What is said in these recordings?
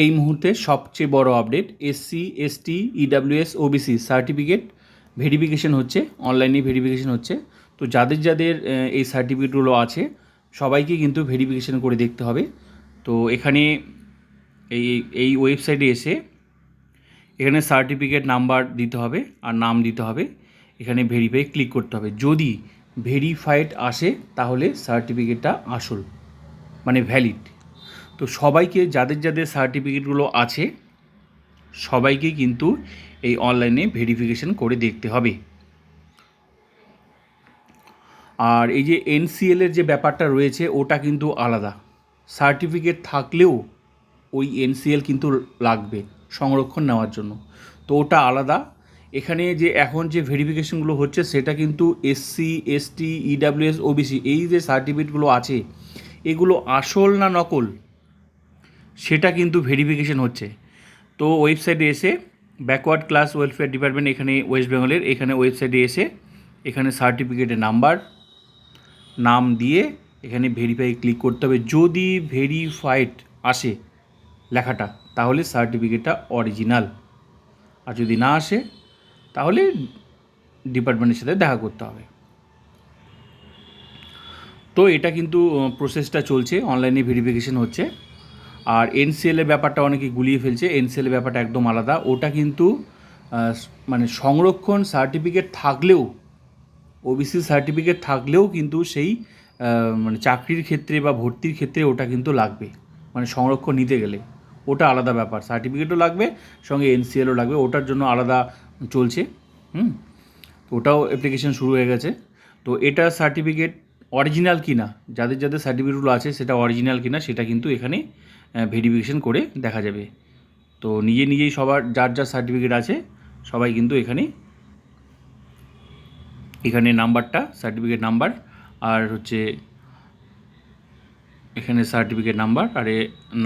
এই মুহূর্তে সবচেয়ে বড় update, SC ST EWS OBC certificate verification হচ্ছে, অনলাইনে ভেরিফিকেশন হচ্ছে। তো যাদের যাদের এই সার্টিফিকেটগুলো আছে সবাইকে কিন্তু ভেরিফিকেশন করে দেখতে হবে। তো এখানে এই এই ওয়েবসাইটে এসে এখানে সার্টিফিকেট নাম্বার দিতে হবে আর নাম দিতে হবে, এখানে ভেরিফাই ক্লিক করতে হবে। যদি ভেরিফাইড আসে তাহলে সার্টিফিকেটটা আসল, মানে ভ্যালিড। তো সবাইকে, যাদের যাদের সার্টিফিকেটগুলো আছে সবাইকে কিন্তু এই অনলাইনে ভেরিফিকেশন করে দেখতে হবে। আর এই যে এনসিএলের যে ব্যাপারটা রয়েছে ওটা কিন্তু আলাদা। সার্টিফিকেট থাকলেও ওই এনসিএল কিন্তু লাগবে সংরক্ষণ নেওয়ার জন্য, তো ওটা আলাদা। এখানে যে এখন যে ভেরিফিকেশনগুলো হচ্ছে সেটা কিন্তু এসসি এসটি ইডাব্লিউএস ওবিসি এই যে সার্টিফিকেটগুলো আছে এগুলো আসল না নকল সেটা কিন্তু ভেরিফিকেশন হচ্ছে। তো ওয়েবসাইটে এসে ব্যাকওয়ার্ড ক্লাস ওয়েলফেয়ার ডিপার্টমেন্ট, এখানে ওয়েস্ট বেঙ্গলের, এখানে ওয়েবসাইটে এসে এখানে সার্টিফিকেটের নাম্বার, নাম দিয়ে এখানে ভেরিফাই ক্লিক করতে হবে। যদি ভেরিফাইড আসে লেখাটা তাহলে সার্টিফিকেটটা অরিজিনাল, আর যদি না আসে তাহলে ডিপার্টমেন্টের সাথে দেখা করতে হবে। তো এটা কিন্তু প্রসেসটা চলছে, অনলাইনে ভেরিফিকেশন হচ্ছে। আর এনসিএলের ব্যাপারটা অনেকে গুলিয়ে ফেলছে, এনসিএলের ব্যাপারটা একদম আলাদা। ওটা কিন্তু মানে সংরক্ষণ সার্টিফিকেট থাকলেও, ওবিসি সার্টিফিকেট থাকলেও কিন্তু সেই মানে চাকরির ক্ষেত্রে বা ভর্তির ক্ষেত্রে ওটা কিন্তু লাগবে, মানে সংরক্ষণ নিতে গেলে ওটা আলাদা ব্যাপার। সার্টিফিকেটও লাগবে, সঙ্গে এনসিএলও লাগবে, ওটার জন্য আলাদা চলছে। ওটাও অ্যাপ্লিকেশন শুরু হয়ে গেছে। তো এটা সার্টিফিকেট অরিজিনাল কি না, যাদের যাদের সার্টিফিকেটগুলো আছে সেটা অরিজিনাল কি না সেটা কিন্তু এখানে ভেরিফিকেশন করে দেখা যাবে। তো নিজেই সবার যার যার সার্টিফিকেট আছে সবাই কিন্তু এখানে নাম্বারটা, সার্টিফিকেট নাম্বার আর হচ্ছে এখানে সার্টিফিকেট নাম্বার আর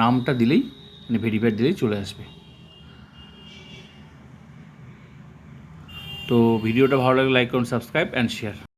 নামটা দিলেই, মানে ভেরিফাইড দিলেই চলে আসবে। তো ভিডিওটা ভালো লাগলে লাইক করুন, সাবস্ক্রাইব অ্যান্ড শেয়ার।